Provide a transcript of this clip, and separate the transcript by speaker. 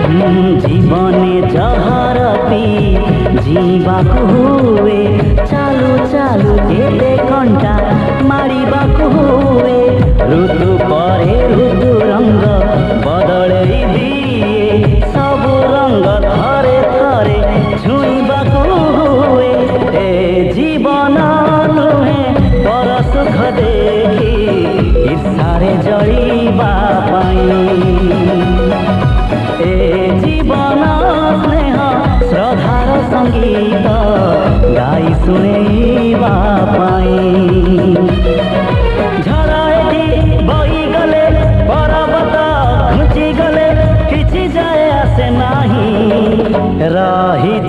Speaker 1: जीवने जहर पी जीवाकु हुए चालू चालू केते घंटा मारिबाकु हुए ऋतु परे ऋतु रंग बदलई दिए सबु रंग थरे थरे छुईबाकु हुए ए जीवन नुहे पर सुख देखी ईर्षारे जड़ीबा पाई ए जीवन स्नेह श्रद्धार संगीत गाई शुणेबा पाई झरा एठी बही गले पर्वत घुची गले किछि जाए आसे नाही रही